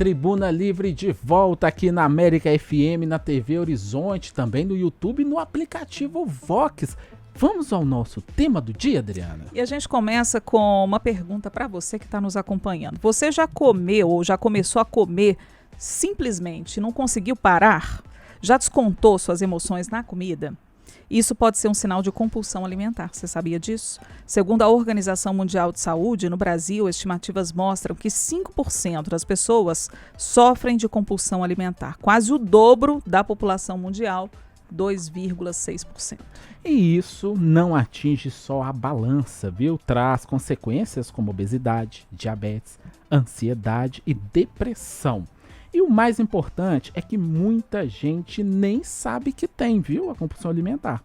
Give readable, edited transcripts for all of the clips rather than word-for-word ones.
Tribuna Livre de volta aqui na América FM, na TV Horizonte, também no YouTube e no aplicativo Vox. Vamos ao nosso tema do dia, Adriana? E a gente começa com uma pergunta para você que está nos acompanhando. Você já comeu ou já começou a comer simplesmente não conseguiu parar? Já descontou suas emoções na comida? Isso pode ser um sinal de compulsão alimentar, você sabia disso? Segundo a Organização Mundial de Saúde, no Brasil, estimativas mostram que 5% das pessoas sofrem de compulsão alimentar, quase o dobro da população mundial, 2,6%. E isso não atinge só a balança, viu? Traz consequências como obesidade, diabetes, ansiedade e depressão. E o mais importante é que muita gente nem sabe que tem, viu, a compulsão alimentar.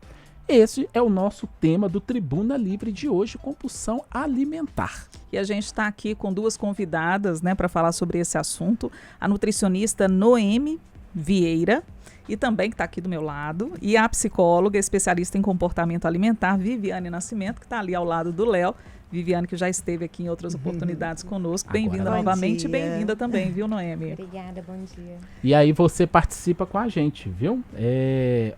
Esse é o nosso tema do Tribuna Livre de hoje, compulsão alimentar. E a gente está aqui com duas convidadas, né, para falar sobre esse assunto. A nutricionista Noemi Vieira, e também que está aqui do meu lado, e a psicóloga especialista em comportamento alimentar, Viviane Nascimento, que está ali ao lado do Léo. Viviane, que já esteve aqui em outras oportunidades conosco. Bem-vinda novamente e bem-vinda também, viu, Noemi? Obrigada, bom dia. E aí você participa com a gente, viu?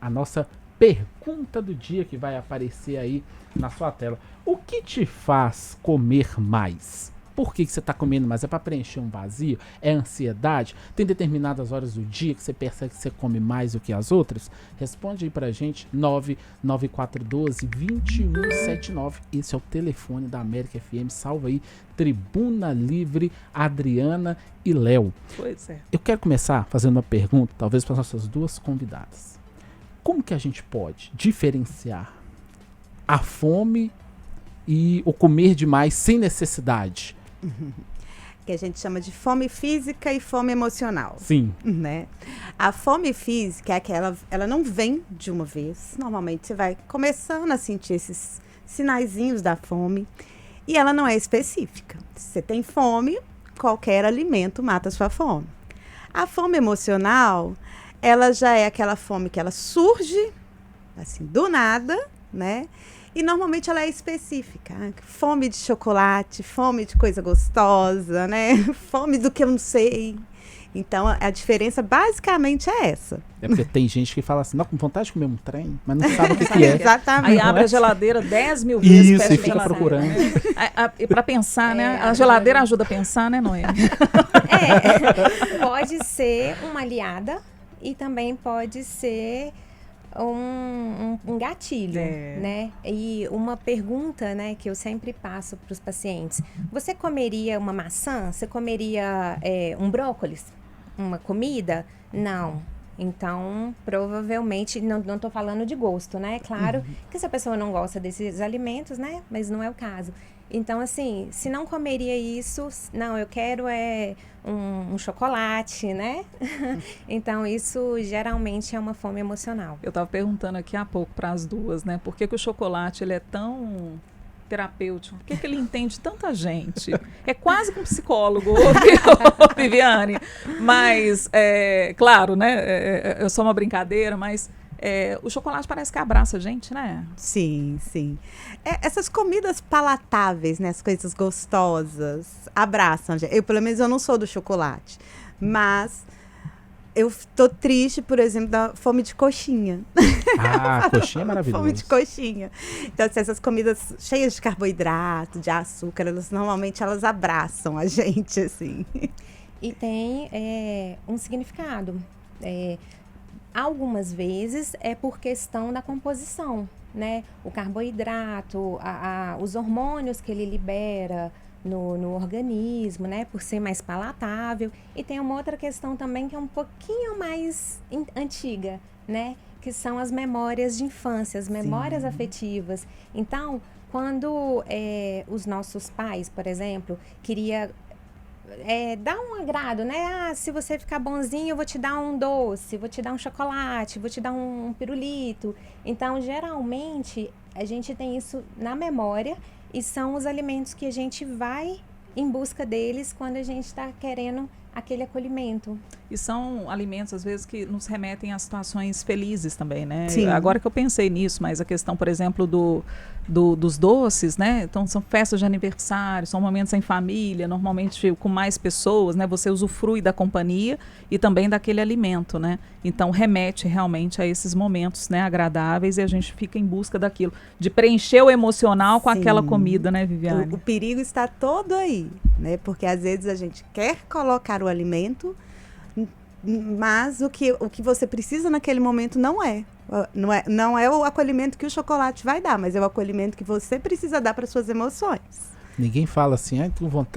A nossa pergunta do dia que vai aparecer aí na sua tela. O que te faz comer mais? Por que você está comendo mais? É para preencher um vazio? É ansiedade? Tem determinadas horas do dia que você percebe que você come mais do que as outras? Responde aí pra gente, 99412-2179. Esse é o telefone da América FM. Salva aí, Tribuna Livre, Adriana e Léo. Pois é. Eu quero começar fazendo uma pergunta, talvez para as nossas duas convidadas. Como que a gente pode diferenciar a fome e o comer demais sem necessidade? Que a gente chama de fome física e fome emocional. Sim. Né? A fome física é aquela, ela não vem de uma vez. Normalmente você vai começando a sentir esses sinaizinhos da fome e ela não é específica. Se você tem fome, qualquer alimento mata a sua fome. A fome emocional, ela já é aquela fome que ela surge assim do nada, né? E normalmente ela é específica. Fome de chocolate, fome de coisa gostosa, né? Fome do que eu não sei. Então, a diferença basicamente é essa. É porque tem gente que fala assim, não, com vontade de comer um trem, mas não sabe o que é. Exatamente. Aí abre a geladeira 10 mil vezes. Isso, e fica procurando. E para pensar, né? A geladeira ajuda a pensar, né, Noemi? Pode ser uma aliada e também pode ser um gatilho, né? E uma pergunta, né, que eu sempre passo para os pacientes: você comeria uma maçã? Você comeria um brócolis? Uma comida? Não. Então, provavelmente, não estou falando de gosto, né? Claro que se a pessoa não gosta desses alimentos, né? Mas não é o caso. Então, assim, se não comeria isso, não, eu quero um chocolate, né? Então, isso geralmente é uma fome emocional. Eu estava perguntando aqui há pouco para as duas, né? Por que o chocolate ele é tão terapêutico? Por que ele entende tanta gente? É quase que um psicólogo, Viviane. Mas, claro, né? É só uma brincadeira, mas o chocolate parece que abraça a gente, né? Sim, sim. Essas comidas palatáveis, né? As coisas gostosas, abraçam a gente. Pelo menos, eu não sou do chocolate. Mas eu tô triste, por exemplo, da fome de coxinha. Ah, coxinha é maravilhosa. Fome de coxinha. Então, assim, essas comidas cheias de carboidrato, de açúcar, normalmente elas abraçam a gente, assim. E tem um significado. Algumas vezes é por questão da composição, né? O carboidrato, os hormônios que ele libera no organismo, né? Por ser mais palatável. E tem uma outra questão também que é um pouquinho mais antiga, né? Que são as memórias de infância, as memórias afetivas. Então, quando os nossos pais, por exemplo, queria dar um agrado, né? Se você ficar bonzinho, eu vou te dar um doce, vou te dar um chocolate, vou te dar um pirulito. Então, geralmente, a gente tem isso na memória e são os alimentos que a gente vai em busca deles quando a gente está querendo aquele acolhimento. E são alimentos, às vezes, que nos remetem a situações felizes também, né? Sim. Agora que eu pensei nisso, mas a questão, por exemplo, dos doces, né? Então, são festas de aniversário, são momentos em família, normalmente com mais pessoas, né? Você usufrui da companhia e também daquele alimento, né? Então, remete realmente a esses momentos, né? Agradáveis, e a gente fica em busca daquilo, de preencher o emocional com Sim. aquela comida, né, Viviane? O perigo está todo aí, né? Porque às vezes a gente quer colocar o alimento, mas o que você precisa naquele momento não é. Não é o acolhimento que o chocolate vai dar, mas é o acolhimento que você precisa dar para suas emoções. Ninguém fala assim,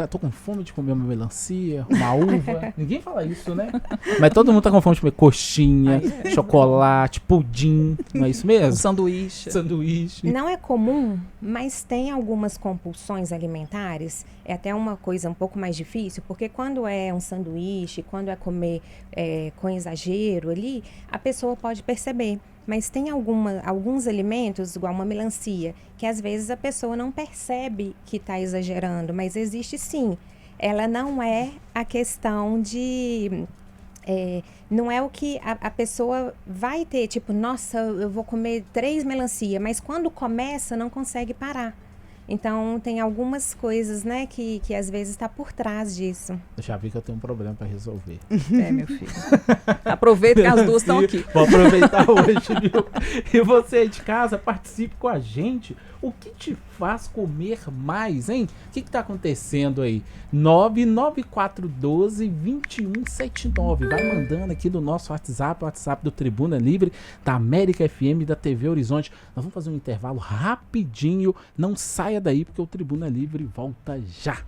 tô com fome de comer uma melancia, uma uva. Ninguém fala isso, né? Mas todo mundo tá com fome de comer coxinha, chocolate, pudim. Não é isso Um mesmo? sanduíche. Sanduíche. Não é comum, mas tem algumas compulsões alimentares. É até uma coisa um pouco mais difícil, porque quando é um sanduíche, quando é comer com exagero ali, a pessoa pode perceber. Mas tem alguns alimentos, igual uma melancia, que às vezes a pessoa não percebe que está exagerando, mas existe sim. Ela não é a questão de... não é o que a pessoa vai ter, tipo, nossa, eu vou comer 3 melancia, mas quando começa não consegue parar. Então, tem algumas coisas, né, que às vezes está por trás disso. Eu já vi que eu tenho um problema para resolver. É, meu filho. Aproveita que as duas estão aqui. Vou aproveitar hoje, viu? E você aí de casa, participe com a gente. O que te faz comer mais, hein? O que tá acontecendo aí? 99412-2179. Vai mandando aqui no nosso WhatsApp, o WhatsApp do Tribuna Livre, da América FM, da TV Horizonte. Nós vamos fazer um intervalo rapidinho. Não saia daí, porque o Tribuna Livre volta já.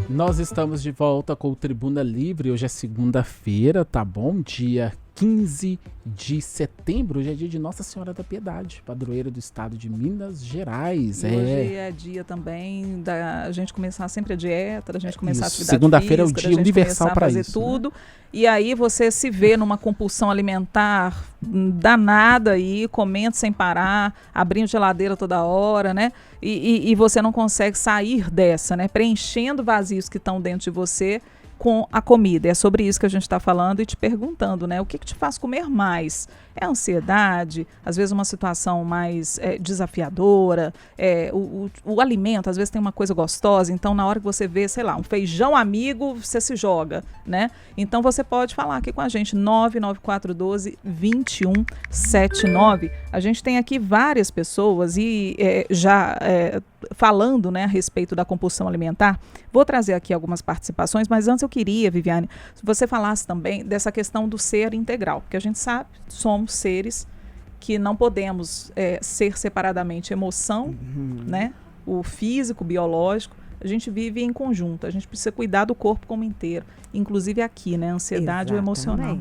Nós estamos de volta com o Tribuna Livre. Hoje é segunda-feira, tá bom? Dia 15 de setembro. Hoje é dia de Nossa Senhora da Piedade, padroeira do estado de Minas Gerais. E hoje é dia também da gente começar sempre a dieta, da gente começar a atividade segunda-feira é o física, dia da gente universal começar a para fazer isso, tudo. Né? E aí você se vê numa compulsão alimentar danada aí, comendo sem parar, abrindo geladeira toda hora, né? E você não consegue sair dessa, né? Preenchendo vazios que estão dentro de você com a comida. É sobre isso que a gente está falando e te perguntando, né? O que te faz comer mais? É a ansiedade? Às vezes uma situação mais desafiadora? O alimento, às vezes tem uma coisa gostosa, então na hora que você vê, sei lá, um feijão amigo, você se joga, né? Então você pode falar aqui com a gente, 99412-2179. A gente tem aqui várias pessoas e falando, né, a respeito da compulsão alimentar. Vou trazer aqui algumas participações, mas antes eu queria, Viviane, se você falasse também dessa questão do ser integral, porque a gente sabe, somos seres que não podemos ser separadamente emoção, né, o físico, o biológico, a gente vive em conjunto, a gente precisa cuidar do corpo como inteiro, inclusive aqui, né, ansiedade ou emocional.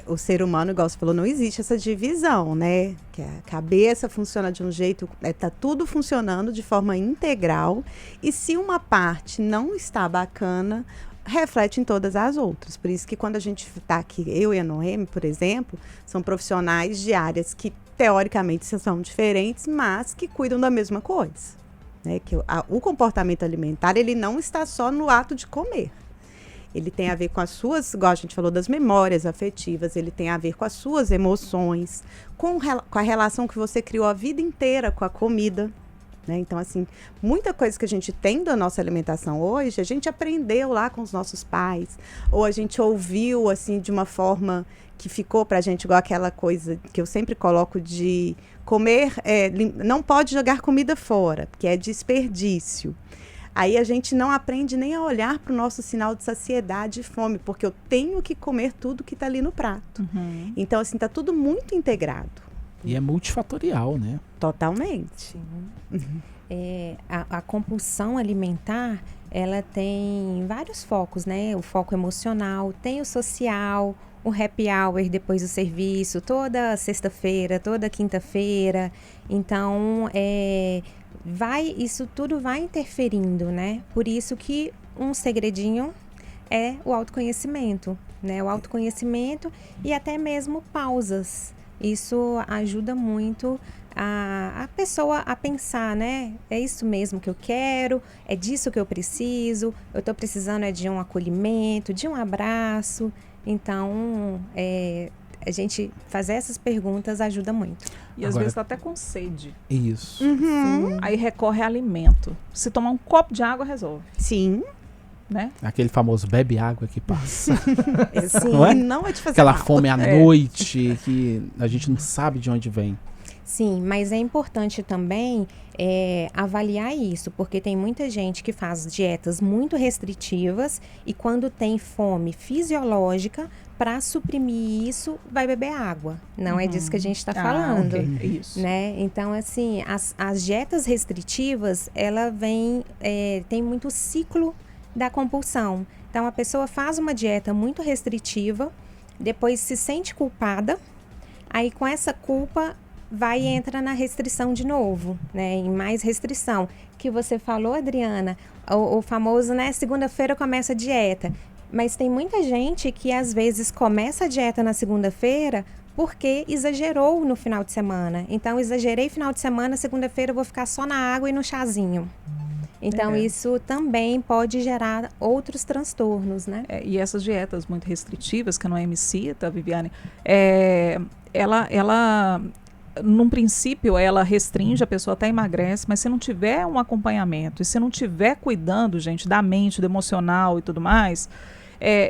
O ser humano, igual você falou, não existe essa divisão, né? Que a cabeça funciona de um jeito, tá tudo funcionando de forma integral. E se uma parte não está bacana, reflete em todas as outras. Por isso que quando a gente está aqui, eu e a Noemi, por exemplo, são profissionais de áreas que teoricamente são diferentes, mas que cuidam da mesma coisa. Né? Que o comportamento alimentar, ele não está só no ato de comer. Ele tem a ver com as suas, igual a gente falou, das memórias afetivas, ele tem a ver com as suas emoções, com a relação que você criou a vida inteira com a comida. Né? Então, assim, muita coisa que a gente tem da nossa alimentação hoje, a gente aprendeu lá com os nossos pais, ou a gente ouviu, assim, de uma forma que ficou pra gente, igual aquela coisa que eu sempre coloco de comer, não pode jogar comida fora, que é desperdício. Aí a gente não aprende nem a olhar para o nosso sinal de saciedade e fome, porque eu tenho que comer tudo que está ali no prato. Uhum. Então, assim, está tudo muito integrado. E é multifatorial, né? Totalmente. A compulsão alimentar, ela tem vários focos, né? O foco emocional, tem o social, o happy hour depois do serviço, toda sexta-feira, toda quinta-feira. Então, isso tudo vai interferindo, né? Por isso que um segredinho é o autoconhecimento, né? O autoconhecimento e até mesmo pausas. Isso ajuda muito a pessoa a pensar, né? É isso mesmo que eu quero, é disso que eu preciso, eu estou precisando é de um acolhimento, de um abraço. Então, a gente fazer essas perguntas ajuda muito. E às Agora- vezes tá até com sede. Isso. Aí recorre a alimento. Se tomar um copo de água, resolve, Sim, né? Aquele famoso bebe água que passa. sim, Não é? não é de fazer Aquela mal. fome à noite que a gente não sabe de onde vem. Sim, mas é importante também avaliar isso, porque tem muita gente que faz dietas muito restritivas e quando tem fome fisiológica, para suprimir isso, vai beber água. Não é disso que a gente está falando. Ok, isso. Né? Então, assim, as dietas restritivas, ela tem muito ciclo da compulsão. Então, a pessoa faz uma dieta muito restritiva, depois se sente culpada, aí com essa culpa vai e entra na restrição de novo, né? Em mais restrição. Que você falou, Adriana, o famoso, né? Segunda-feira começa a dieta. Mas tem muita gente que às vezes começa a dieta na segunda-feira porque exagerou no final de semana. Então, exagerei final de semana, segunda-feira eu vou ficar só na água e no chazinho. Então, isso também pode gerar outros transtornos, né? E essas dietas muito restritivas, que a Noemi cita, Viviane, ela num princípio, ela restringe, a pessoa até emagrece, mas se não tiver um acompanhamento e se não tiver cuidando, gente, da mente, do emocional e tudo mais,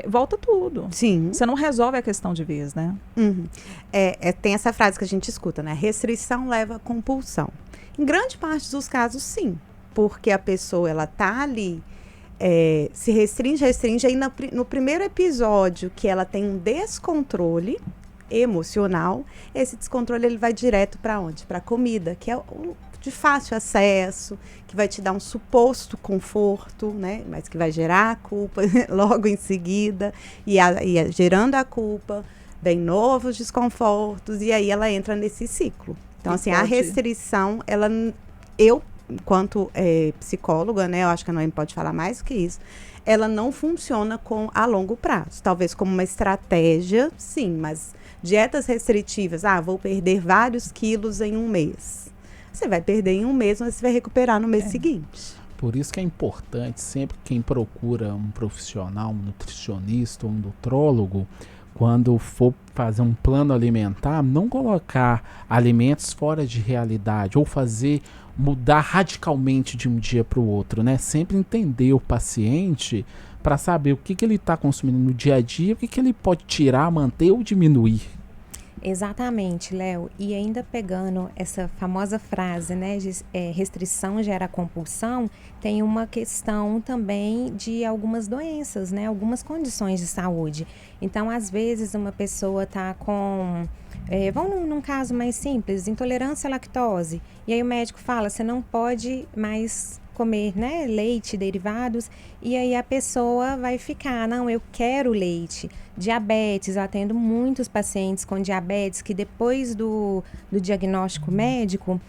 volta tudo. Sim. Você não resolve a questão de vez, né? Uhum. Tem essa frase que a gente escuta, né? Restrição leva a compulsão. Em grande parte dos casos, sim. Porque a pessoa, ela tá ali, se restringe, aí no primeiro episódio que ela tem um descontrole emocional, esse descontrole ele vai direto para onde? Para a comida, que é de fácil acesso, que vai te dar um suposto conforto, né? Mas que vai gerar a culpa logo em seguida, e gerando a culpa, vem novos desconfortos, e aí ela entra nesse ciclo. Então, assim, a restrição, eu, enquanto psicóloga, né, eu acho que a Noemi pode falar mais do que isso, ela não funciona a longo prazo. Talvez como uma estratégia, sim, mas dietas restritivas, vou perder vários quilos em um mês. Você vai perder em um mês, mas você vai recuperar no mês seguinte. Por isso que é importante, sempre quem procura um profissional, um nutricionista, um nutrólogo, quando for fazer um plano alimentar, não colocar alimentos fora de realidade ou mudar radicalmente de um dia para o outro, né? Sempre entender o paciente para saber o que ele está consumindo no dia a dia, o que ele pode tirar, manter ou diminuir. Exatamente, Léo. E ainda pegando essa famosa frase, né, de restrição gera compulsão, tem uma questão também de algumas doenças, né, algumas condições de saúde. Então, às vezes, uma pessoa está com, vamos num caso mais simples, intolerância à lactose. E aí o médico fala, você não pode mais comer, né, leite, derivados, e aí a pessoa vai ficar, não, eu quero leite. Diabetes, eu atendo muitos pacientes com diabetes que depois do diagnóstico médico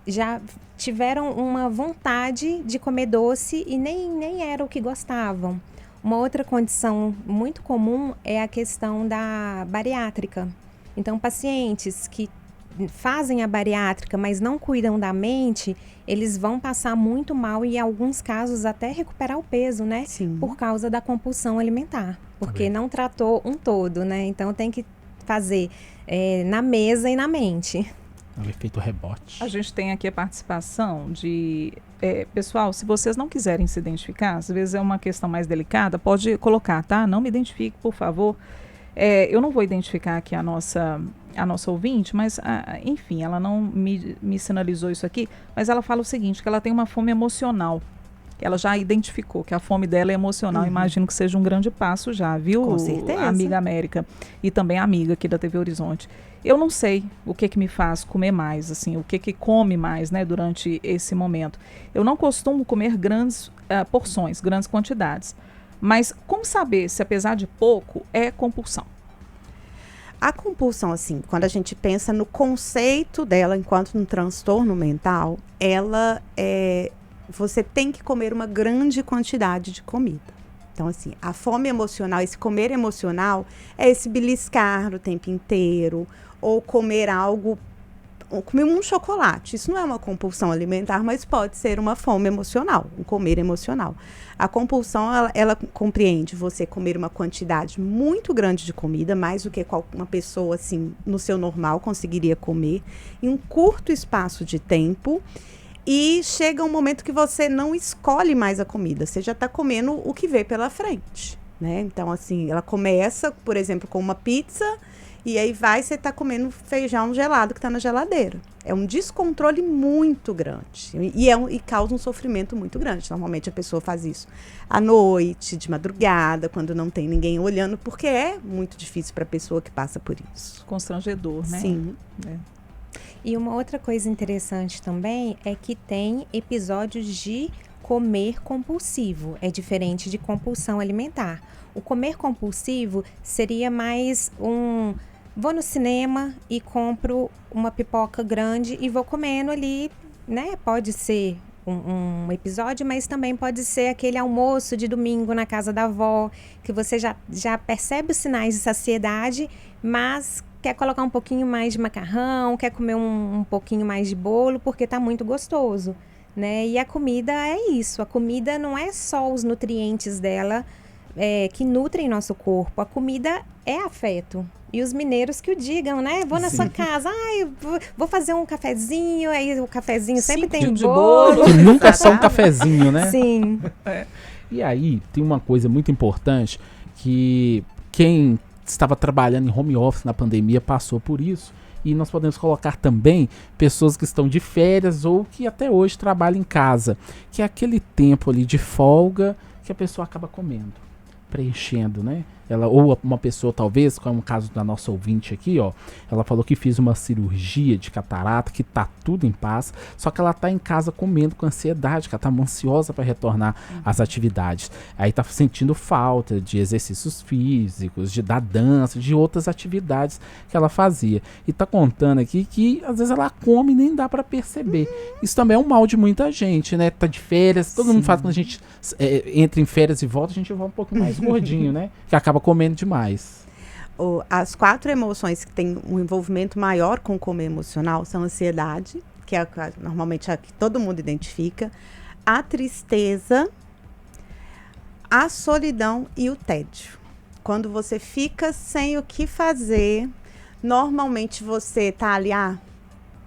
já tiveram uma vontade de comer doce e nem era o que gostavam. Uma outra condição muito comum é a questão da bariátrica. Então, pacientes que fazem a bariátrica, mas não cuidam da mente, eles vão passar muito mal e, em alguns casos, até recuperar o peso, né? Sim. Por causa da compulsão alimentar. Porque não tratou um todo, né? Então, tem que fazer na mesa e na mente. É o efeito rebote. A gente tem aqui a participação de... pessoal, se vocês não quiserem se identificar, às vezes é uma questão mais delicada, pode colocar, tá? Não me identifique, por favor. Eu não vou identificar aqui a nossa ouvinte, mas, enfim, ela não me sinalizou isso aqui, mas ela fala o seguinte, que ela tem uma fome emocional. Ela já identificou que a fome dela é emocional. Imagino que seja um grande passo já, viu? Com certeza. Amiga América. E também amiga aqui da TV Horizonte. Eu não sei o que me faz comer mais, assim, o que come mais, né, durante esse momento. Eu não costumo comer grandes porções, grandes quantidades. Mas como saber se, apesar de pouco, é compulsão? A compulsão, assim, quando a gente pensa no conceito dela enquanto um transtorno mental, ela você tem que comer uma grande quantidade de comida. Então, assim, a fome emocional, esse comer emocional, é esse beliscar o tempo inteiro, ou comer algo, ou comer um chocolate. Isso não é uma compulsão alimentar, mas pode ser uma fome emocional, um comer emocional. A compulsão, ela compreende você comer uma quantidade muito grande de comida, mais do que uma pessoa, assim, no seu normal conseguiria comer, em um curto espaço de tempo. E chega um momento que você não escolhe mais a comida, você já está comendo o que vê pela frente, né? Então, assim, ela começa, por exemplo, com uma pizza, e aí você está comendo feijão gelado que está na geladeira. É um descontrole muito grande, e causa um sofrimento muito grande. Normalmente a pessoa faz isso à noite, de madrugada, quando não tem ninguém olhando, porque é muito difícil para a pessoa que passa por isso. Constrangedor, né? Sim. E uma outra coisa interessante também é que tem episódios de comer compulsivo. É diferente de compulsão alimentar. O comer compulsivo seria mais vou no cinema e compro uma pipoca grande e vou comendo ali, né? Pode ser um episódio, mas também pode ser aquele almoço de domingo na casa da avó, que você já percebe os sinais de saciedade, mas quer colocar um pouquinho mais de macarrão, quer comer um pouquinho mais de bolo, porque está muito gostoso, né? E a comida é isso. A comida não é só os nutrientes dela que nutrem nosso corpo. A comida é afeto. E os mineiros que o digam, né? Vou na sua casa, vou fazer um cafezinho, aí o cafezinho sempre tem bolo. Que nunca é só um cafezinho, né? Sim. E aí, tem uma coisa muito importante, que quem estava trabalhando em home office na pandemia passou por isso, e nós podemos colocar também pessoas que estão de férias ou que até hoje trabalham em casa, que é aquele tempo ali de folga que a pessoa acaba comendo, preenchendo, né? Ou uma pessoa, talvez, como é o caso da nossa ouvinte aqui, ó, ela falou que fez uma cirurgia de catarata, que tá tudo em paz, só que ela tá em casa comendo com ansiedade, que ela tá ansiosa para retornar às atividades. Aí tá sentindo falta de exercícios físicos, da dança, de outras atividades que ela fazia. E tá contando aqui que às vezes ela come e nem dá para perceber. Isso também é um mal de muita gente, né? Tá de férias, todo mundo fala que quando a gente entra em férias e volta, a gente volta um pouco mais gordinho, né? Que acaba comendo demais. As 4 emoções que têm um envolvimento maior com o comer emocional são a ansiedade, que é normalmente a que todo mundo identifica, a tristeza, a solidão e o tédio. Quando você fica sem o que fazer, normalmente você tá ali,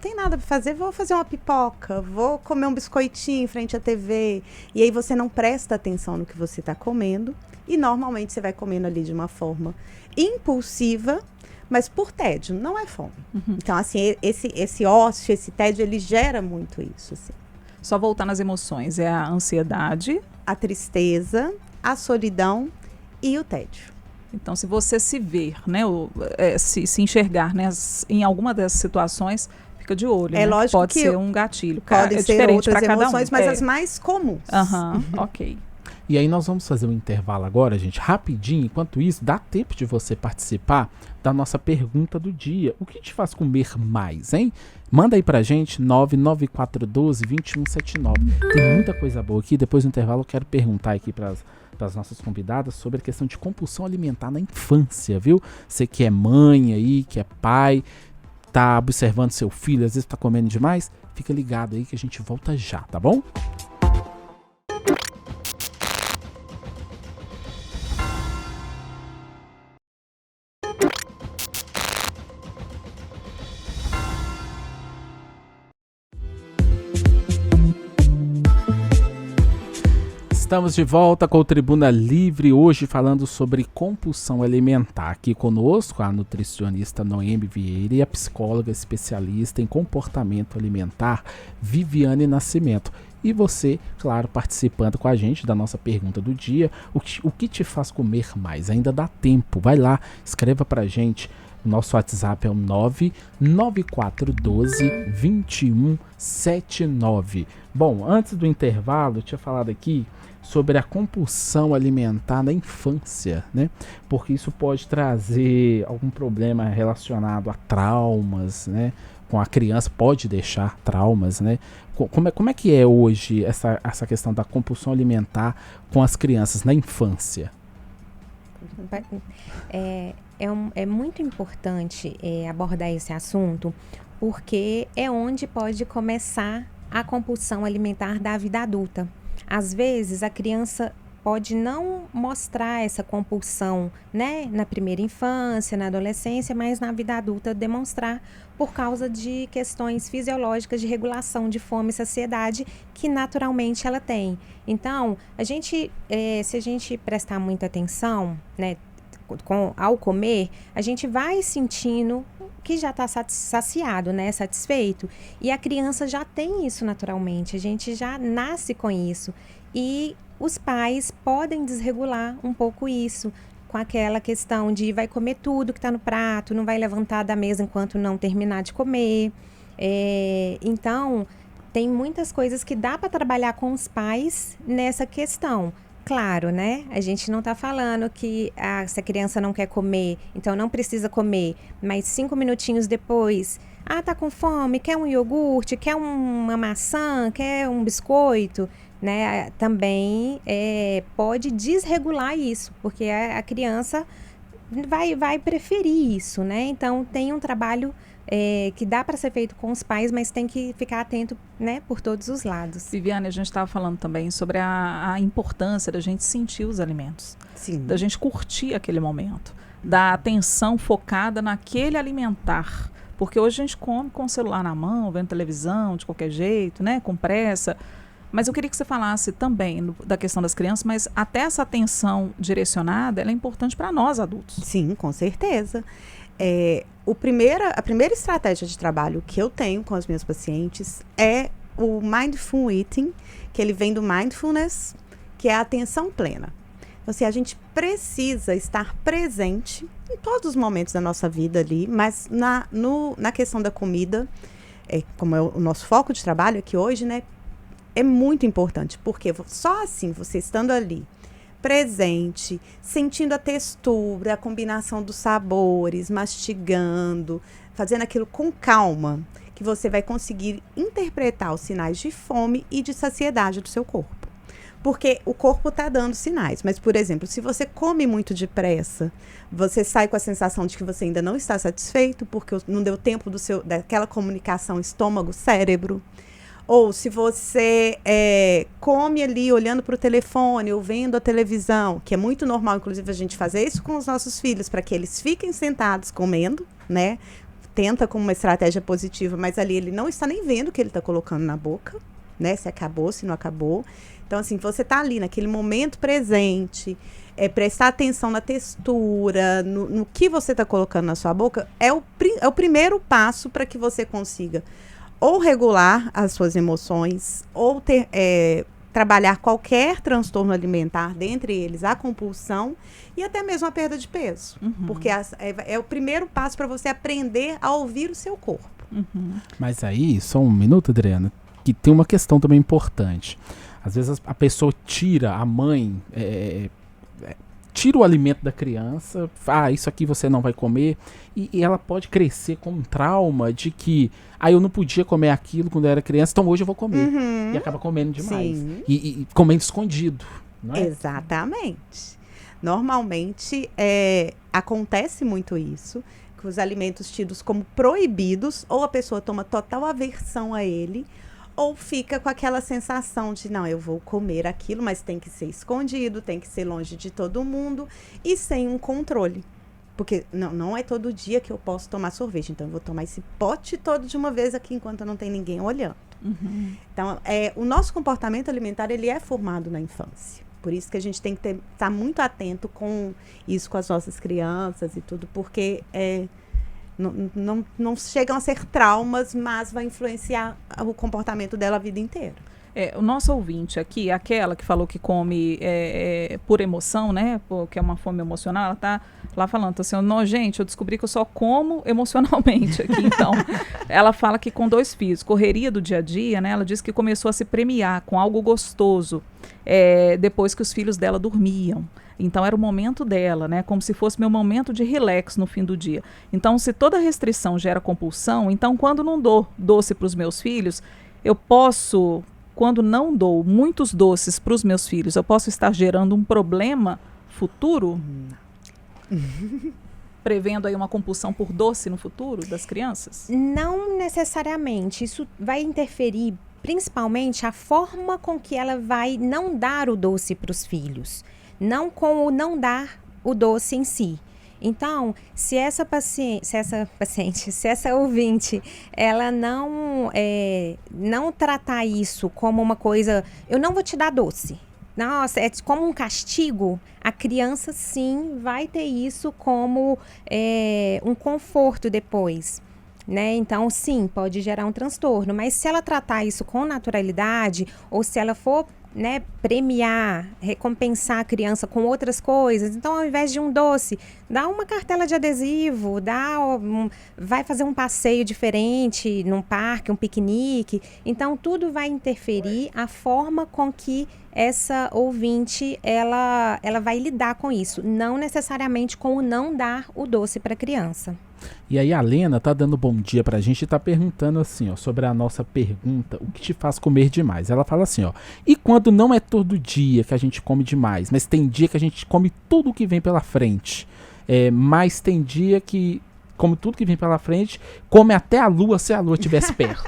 tem nada para fazer, vou fazer uma pipoca, vou comer um biscoitinho em frente à TV, e aí você não presta atenção no que você está comendo, e normalmente você vai comendo ali de uma forma impulsiva, mas por tédio, não é fome. Então, assim, esse ócio, esse tédio, ele gera muito isso, assim. Só voltar nas emoções, é a ansiedade, A tristeza, a solidão e o tédio. Então, se você se ver, né, se enxergar, né, em alguma dessas situações, fica de olho, né? Lógico pode que ser um gatilho. Pode ser diferente outras para cada emoções, um. mas as mais comuns. Ok. E aí nós vamos fazer um intervalo agora, gente, rapidinho. Enquanto isso, dá tempo de você participar da nossa pergunta do dia. O que te faz comer mais, hein? Manda aí pra gente, 99412-2179. Tem muita coisa boa aqui. Depois do intervalo eu quero perguntar aqui para as nossas convidadas sobre a questão de compulsão alimentar na infância, viu? Você que é mãe aí, que é pai, tá observando seu filho, às vezes tá comendo demais, fica ligado aí que a gente volta já, tá bom? Estamos de volta com o Tribuna Livre, hoje falando sobre compulsão alimentar. Aqui conosco a nutricionista Noemi Vieira e a psicóloga especialista em comportamento alimentar Viviane Nascimento. E você, claro, participando com a gente da nossa pergunta do dia, o que te faz comer mais? Ainda dá tempo, vai lá, escreva pra gente O nosso WhatsApp é o 99412-2179. Bom, antes do intervalo, eu tinha falado aqui sobre a compulsão alimentar na infância, né? Porque isso pode trazer algum problema relacionado a traumas, né? Com a criança, pode deixar traumas, né? Como é que é hoje essa questão da compulsão alimentar com as crianças na infância? É muito importante abordar esse assunto, porque é onde pode começar a compulsão alimentar da vida adulta. Às vezes, a criança pode não mostrar essa compulsão, né, na primeira infância, na adolescência, mas na vida adulta demonstrar por causa de questões fisiológicas de regulação de fome e saciedade que naturalmente ela tem. Então, se a gente prestar muita atenção, né, ao comer, a gente vai sentindo que já está saciado, né, satisfeito. E a criança já tem isso naturalmente, a gente já nasce com isso. E os pais podem desregular um pouco isso, com aquela questão de vai comer tudo que está no prato, não vai levantar da mesa enquanto não terminar de comer. Então, tem muitas coisas que dá para trabalhar com os pais nessa questão. Claro, né? A gente não está falando que se a criança não quer comer, então não precisa comer, mas 5 minutinhos depois, tá com fome, quer um iogurte, quer uma maçã, quer um biscoito, né? Também pode desregular isso, porque a criança vai preferir isso, né? Então tem um trabalho que dá para ser feito com os pais, mas tem que ficar atento, né, por todos os lados. Viviane, a gente estava falando também sobre a importância da gente sentir os alimentos. Sim. Da gente curtir aquele momento, da atenção focada naquele alimentar. Porque hoje a gente come com o celular na mão, vendo televisão, de qualquer jeito, né, com pressa. Mas eu queria que você falasse também da questão das crianças, mas até essa atenção direcionada, ela é importante para nós adultos. Sim, com certeza. A primeira estratégia de trabalho que eu tenho com as minhas pacientes é o Mindful Eating, que ele vem do Mindfulness, que é a atenção plena. Então, assim, a gente precisa estar presente em todos os momentos da nossa vida ali, mas na questão da comida, como é o nosso foco de trabalho aqui hoje, né, é muito importante, porque só assim, você estando ali, presente, sentindo a textura, a combinação dos sabores, mastigando, fazendo aquilo com calma, que você vai conseguir interpretar os sinais de fome e de saciedade do seu corpo. Porque o corpo está dando sinais, mas, por exemplo, se você come muito depressa, você sai com a sensação de que você ainda não está satisfeito, porque não deu tempo daquela comunicação estômago-cérebro. Ou se você come ali olhando para o telefone ou vendo a televisão, que é muito normal, inclusive, a gente fazer isso com os nossos filhos, para que eles fiquem sentados comendo, né? Tenta como uma estratégia positiva, mas ali ele não está nem vendo o que ele está colocando na boca, né? Se acabou, se não acabou. Então, assim, você está ali naquele momento presente, prestar atenção na textura, no que você está colocando na sua boca, é o primeiro passo para que você consiga ou regular as suas emoções, ou trabalhar qualquer transtorno alimentar, dentre eles a compulsão e até mesmo a perda de peso. Uhum. Porque é o primeiro passo para você aprender a ouvir o seu corpo. Uhum. Mas aí, só um minuto, Adriana, que tem uma questão também importante. Às vezes a pessoa tira, a mãe tira o alimento da criança, isso aqui você não vai comer, e ela pode crescer com um trauma de que eu não podia comer aquilo quando eu era criança, então hoje eu vou comer. Uhum. E acaba comendo demais. Sim. E comendo escondido, não é? Exatamente. Normalmente acontece muito isso, que os alimentos tidos como proibidos, ou a pessoa toma total aversão a ele, ou fica com aquela sensação de, não, eu vou comer aquilo, mas tem que ser escondido, tem que ser longe de todo mundo e sem um controle. Porque não é todo dia que eu posso tomar sorvete, então eu vou tomar esse pote todo de uma vez aqui enquanto não tem ninguém olhando. Uhum. Então, o nosso comportamento alimentar, ele é formado na infância. Por isso que a gente tem que estar muito atento com isso, com as nossas crianças e tudo, porque não chegam a ser traumas, mas vai influenciar o comportamento dela a vida inteira. O nosso ouvinte aqui, aquela que falou que come por emoção, né? Que é uma fome emocional, ela tá lá falando assim, não, gente, eu descobri que eu só como emocionalmente aqui, então. Ela fala que com 2 filhos, correria do dia a dia, né? Ela disse que começou a se premiar com algo gostoso depois que os filhos dela dormiam. Então era o momento dela, né? Como se fosse meu momento de relax no fim do dia. Então, se toda restrição gera compulsão, então quando não dou doce para os meus filhos, eu posso, quando não dou muitos doces para os meus filhos, eu posso estar gerando um problema futuro? Prevendo aí uma compulsão por doce no futuro das crianças? Não necessariamente. Isso vai interferir principalmente a forma com que ela vai não dar o doce para os filhos. Não com o não dar o doce em si. Então, se essa ouvinte, ela não tratar isso como uma coisa, eu não vou te dar doce. Nossa, é como um castigo. A criança, sim, vai ter isso como um conforto depois, né? Então, sim, pode gerar um transtorno. Mas se ela tratar isso com naturalidade, ou se ela for, né, premiar, recompensar a criança com outras coisas. Então, ao invés de um doce, dá uma cartela de adesivo, vai fazer um passeio diferente num parque, um piquenique. Então, tudo vai interferir a forma com que essa ouvinte, ela vai lidar com isso. Não necessariamente com o não dar o doce para a criança. E aí a Lena tá dando bom dia pra gente e tá perguntando assim, ó, sobre a nossa pergunta, o que te faz comer demais? Ela fala assim, ó, e quando não é todo dia que a gente come demais, mas tem dia que a gente come tudo que vem pela frente, mas tem dia que come tudo que vem pela frente, come até a lua se a lua estivesse perto.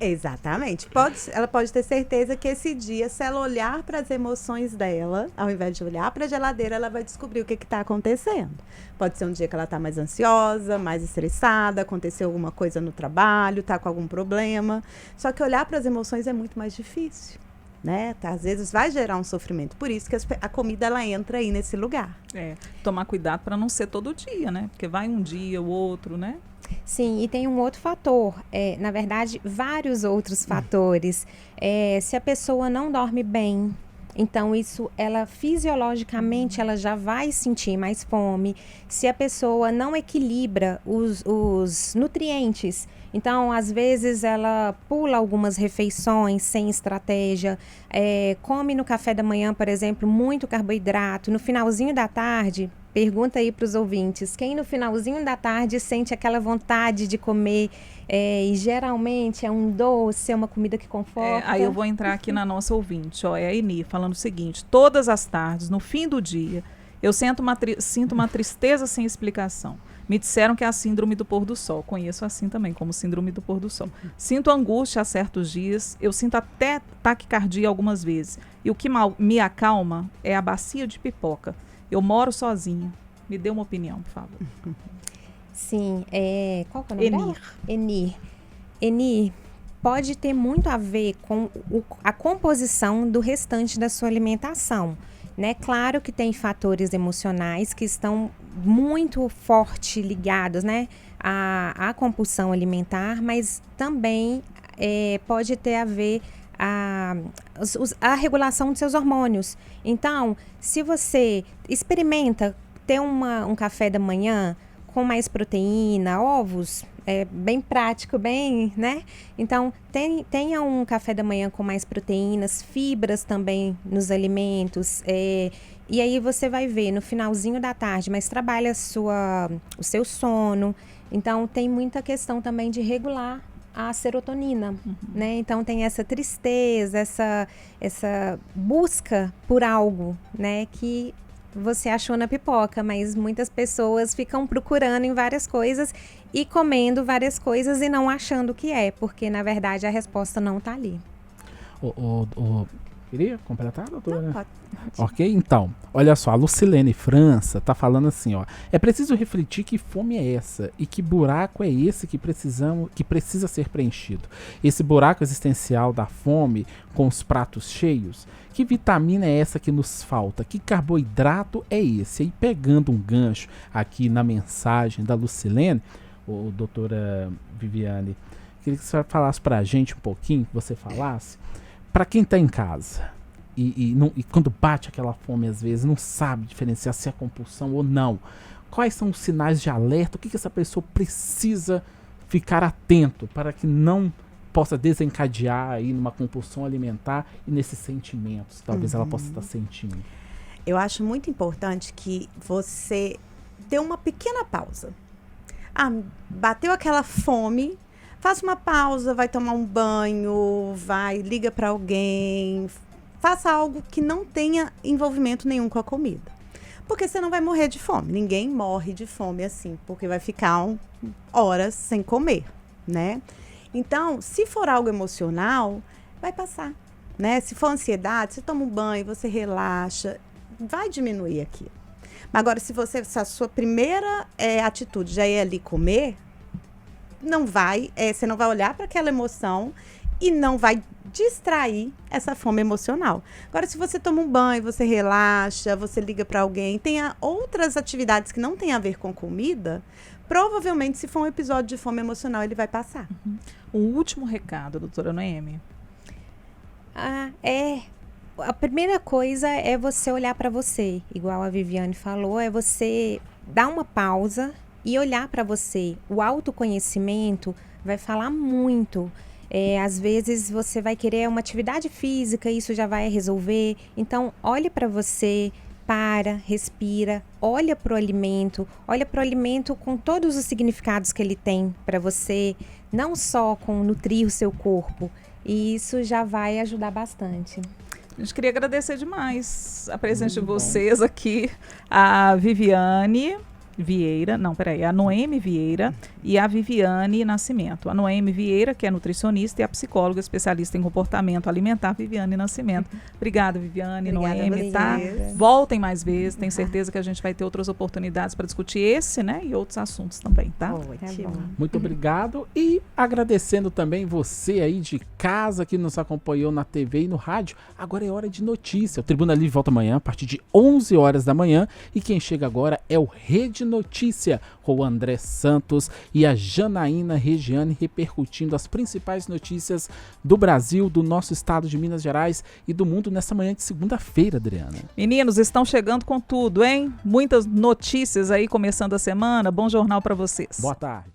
Exatamente. Ela pode ter certeza que esse dia, se ela olhar para as emoções dela, ao invés de olhar para a geladeira, ela vai descobrir o que está acontecendo. Pode ser um dia que ela está mais ansiosa, mais estressada, aconteceu alguma coisa no trabalho, está com algum problema. Só que olhar para as emoções é muito mais difícil, né? Às vezes vai gerar um sofrimento. Por isso que a comida, ela entra aí nesse lugar. Tomar cuidado para não ser todo dia, né? Porque vai um dia, o outro, né? Sim, e tem um outro fator, na verdade, vários outros fatores. Se a pessoa não dorme bem, então isso, fisiologicamente, ela já vai sentir mais fome. Se a pessoa não equilibra os nutrientes, então, às vezes, ela pula algumas refeições sem estratégia, come no café da manhã, por exemplo, muito carboidrato, no finalzinho da tarde. Pergunta aí para os ouvintes, quem no finalzinho da tarde sente aquela vontade de comer e geralmente é um doce, é uma comida que conforta? Aí eu vou entrar aqui na nossa ouvinte, é a Eni, falando o seguinte, todas as tardes, no fim do dia, eu sinto uma tristeza sem explicação. Me disseram que é a síndrome do pôr do sol, conheço assim também, como síndrome do pôr do sol. Sinto angústia a certos dias, eu sinto até taquicardia algumas vezes. E o que me acalma é a bacia de pipoca. Eu moro sozinha. Me dê uma opinião, por favor. Sim, qual que é o nome dela? Enir, pode ter muito a ver com a composição do restante da sua alimentação, né? Claro que tem fatores emocionais que estão muito forte ligados, né, à compulsão alimentar, mas também pode ter a ver a regulação dos seus hormônios. Então, se você experimenta ter um café da manhã com mais proteína, ovos, bem prático, bem, né? Então, tenha um café da manhã com mais proteínas, fibras também nos alimentos, e aí você vai ver no finalzinho da tarde, mas trabalha o seu sono. Então, tem muita questão também de regular a serotonina, né? Então tem essa tristeza, essa busca por algo, né? Que você achou na pipoca, mas muitas pessoas ficam procurando em várias coisas e comendo várias coisas e não achando o que é, porque na verdade a resposta não está ali. Queria completar, doutora? Não, pode. Ok, então, olha só, a Lucilene França tá falando assim, ó. É preciso refletir que fome é essa e que buraco é esse que precisa ser preenchido. Esse buraco existencial da fome com os pratos cheios. Que vitamina é essa que nos falta? Que carboidrato é esse? E pegando um gancho aqui na mensagem da Lucilene, doutora Viviane, queria que você falasse pra gente um pouquinho, que você falasse, pra quem tá em casa e quando bate aquela fome às vezes, não sabe diferenciar se é compulsão ou não. Quais são os sinais de alerta? O que essa pessoa precisa ficar atento para que não possa desencadear aí numa compulsão alimentar e nesses sentimentos que talvez ela possa estar sentindo? Eu acho muito importante que você dê uma pequena pausa. Bateu aquela fome, faça uma pausa, vai tomar um banho, liga para alguém, faça algo que não tenha envolvimento nenhum com a comida. Porque você não vai morrer de fome. Ninguém morre de fome assim, porque vai ficar horas sem comer, né? Então, se for algo emocional, vai passar, né? Se for ansiedade, você toma um banho, você relaxa, vai diminuir aquilo. Agora, se a sua primeira atitude já é ali comer, você não vai olhar para aquela emoção e não vai distrair essa fome emocional. Agora, se você toma um banho, você relaxa, você liga para alguém, tenha outras atividades que não tem a ver com comida, provavelmente, se for um episódio de fome emocional, ele vai passar. Um último recado, doutora Noemi. A primeira coisa é você olhar para você, igual a Viviane falou, é você dar uma pausa e olhar para você. O autoconhecimento vai falar muito. Às vezes você vai querer uma atividade física, isso já vai resolver. Então, olhe para você, respira, olha para o alimento com todos os significados que ele tem para você, não só com nutrir o seu corpo. E isso já vai ajudar bastante. A gente queria agradecer demais a presença de vocês aqui, a Viviane Vieira, a Noemi Vieira e a Viviane Nascimento. A Noemi Vieira, que é nutricionista, e a psicóloga especialista em comportamento alimentar, Viviane Nascimento. Obrigada, Viviane, Obrigada, Noemi, tá? Voltem mais vezes, tenho certeza que a gente vai ter outras oportunidades para discutir esse, né, e outros assuntos também, tá? Ótimo. Muito obrigado e agradecendo também você aí de casa que nos acompanhou na TV e no rádio. Agora é hora de notícia. O Tribuna Livre volta amanhã a partir de 11 horas da manhã e quem chega agora é o Rede Notícia, com o André Santos e a Janaína Regiane repercutindo as principais notícias do Brasil, do nosso estado de Minas Gerais e do mundo nessa manhã de segunda-feira, Adriana. Meninos, estão chegando com tudo, hein? Muitas notícias aí começando a semana. Bom jornal para vocês. Boa tarde.